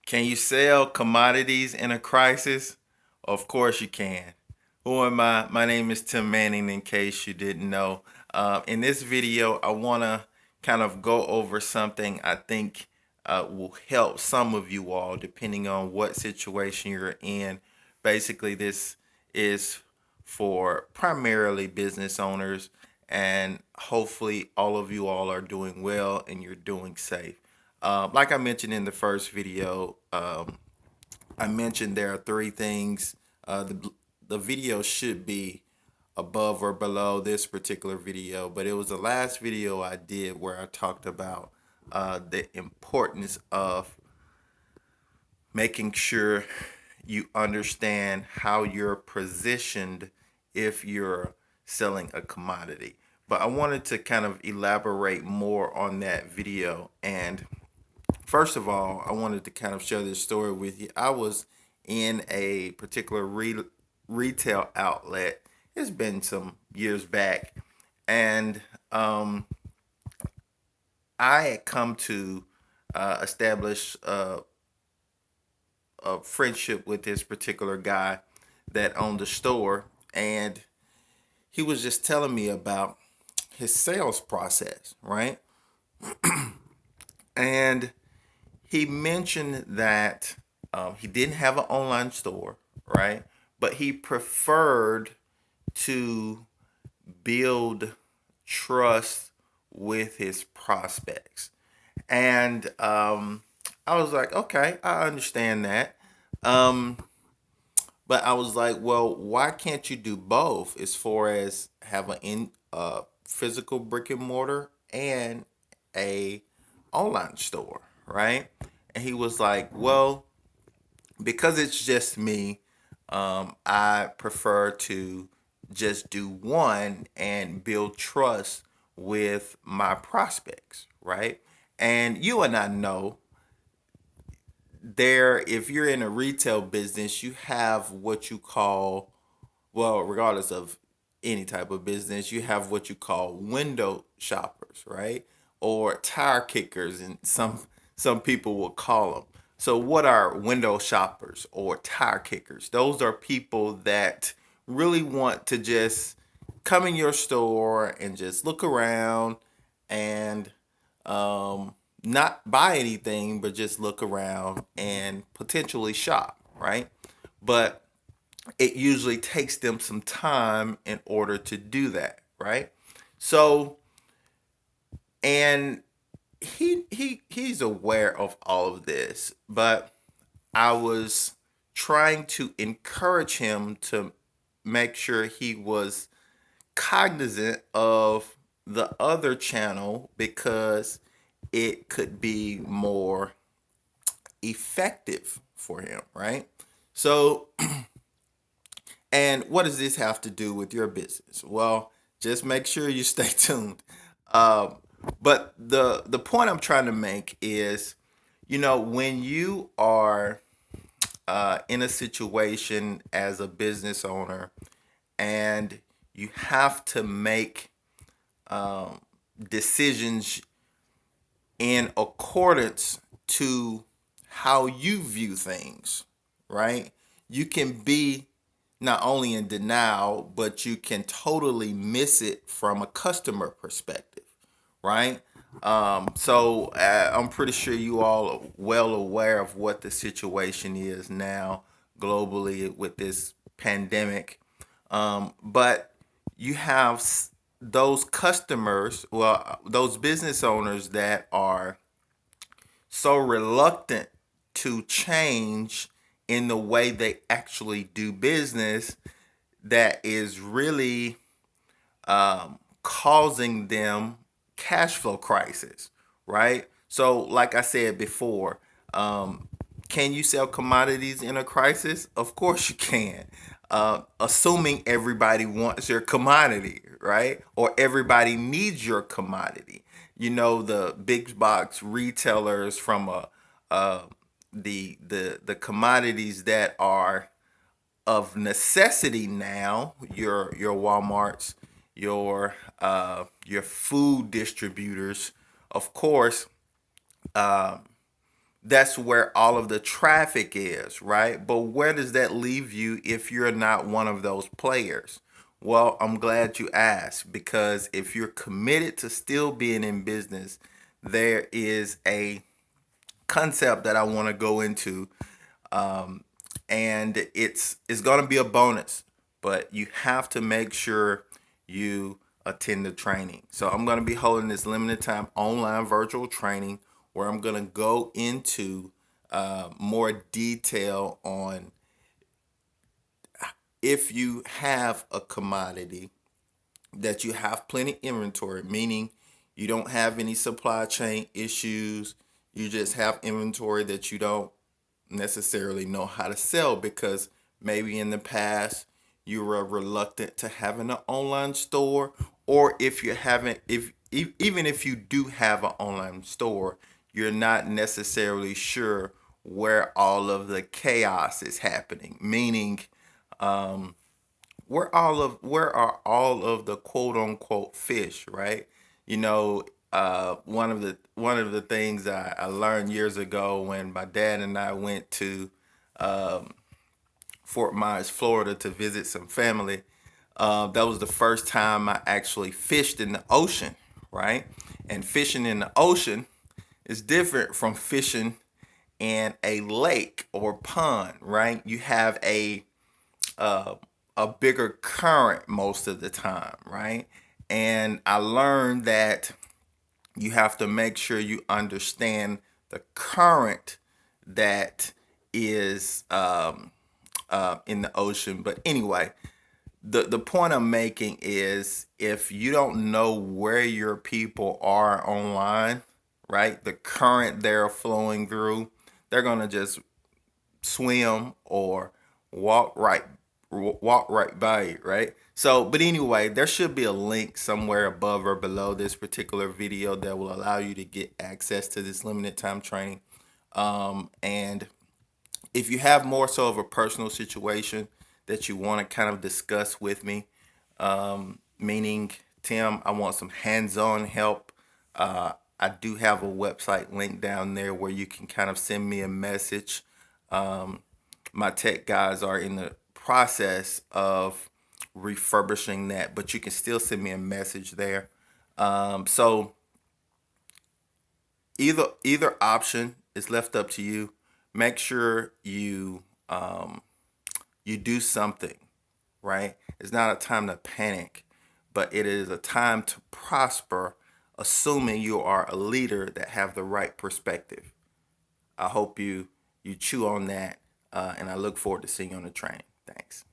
Can you sell commodities in a crisis? Of course you can. Who am I? My name is Tim Manning, in case you didn't know. In this video, I want to kind of go over something I think will help some of you all, depending on what situation you're in. Basically, this is for primarily business owners, and hopefully, all of you all are doing well and you're doing safe. Like I mentioned in the first video, I mentioned there are three things. The video should be above or below this particular video, but it was the last video I did where I talked about the importance of making sure you understand how you're positioned if you're selling a commodity. But I wanted to kind of elaborate more on that video. And first of all, I wanted to kind of share this story with you. I was in a particular retail outlet. It's been some years back, and I had come to establish a friendship with this particular guy that owned the store, and he was just telling me about his sales process, right? And he mentioned that he didn't have an online store, right? But he preferred to build trust with his prospects. And I was like, okay, I understand that. Um, but I was like, well, why can't you do both as far as have an physical brick and mortar and a online store, right? And he was like, well, because it's just me, I prefer to just do one and build trust with my prospects, right? And you and I know there, if you're in a retail business, you have what you call, well, regardless of any type of business, you have what you call window shoppers, right? Or tire kickers, and some people will call them. So, what are window shoppers or tire kickers? Those are people that really want to just come in your store and just look around and not buy anything, but just look around and potentially shop, right? But it usually takes them some time in order to do that, right? So, and he's aware of all of this, but I was trying to encourage him to make sure he was cognizant of the other channel because it could be more effective for him, right? So, and what does this have to do with your business? Well, just make sure you stay tuned. Um, but the point I'm trying to make is, when you are in a situation as a business owner and you have to make decisions in accordance to how you view things, right? You can be not only in denial, but you can totally miss it from a customer perspective, right? So I'm pretty sure you all are well aware of what the situation is now globally with this pandemic. But you have those customers, well, those business owners that are so reluctant to change in the way they actually do business that is really causing them cash flow crisis, right? So, like I said before, can you sell commodities in a crisis? Of course you can. Assuming everybody wants your commodity, right? Or everybody needs your commodity. The big box retailers from the commodities that are of necessity now, your Walmarts, your food distributors, of course, that's where all of the traffic is, right? But where does that leave you if you're not one of those players? Well, I'm glad you asked, because if you're committed to still being in business, there is a concept that I want to go into, and it's going to be a bonus, but you have to make sure you attend the training. So I'm going to be holding this limited time online virtual training where I'm going to go into more detail on if you have a commodity that you have plenty inventory, meaning you don't have any supply chain issues, you just have inventory that you don't necessarily know how to sell because maybe in the past you were reluctant to having an online store, or if you haven't, even if you do have an online store, you're not necessarily sure where all of the chaos is happening, meaning where are all of the quote unquote fish, right? You know, one of the things I learned years ago when my dad and I went to Fort Myers, Florida, to visit some family. That was the first time I actually fished in the ocean, right? And fishing in the ocean is different from fishing in a lake or pond, right? You have uh, a bigger current most of the time, right? And I learned that you have to make sure you understand the current that is in the ocean. But anyway, the point I'm making is if you don't know where your people are online, right? The current they're flowing through, they're gonna just swim or walk right walk right by you, right? So, but anyway, there should be a link somewhere above or below this particular video that will allow you to get access to this limited time training. And if you have more so of a personal situation that you want to kind of discuss with me, meaning, Tim, I want some hands-on help. I do have a website link down there where you can kind of send me a message. My tech guys are in the process of refurbishing that, but you can still send me a message there. So either option is left up to you. Make sure you do something, right? It's not a time to panic, but it is a time to prosper, assuming you are a leader that have the right perspective. I hope you chew on that, and I look forward to seeing you on the training. Thanks.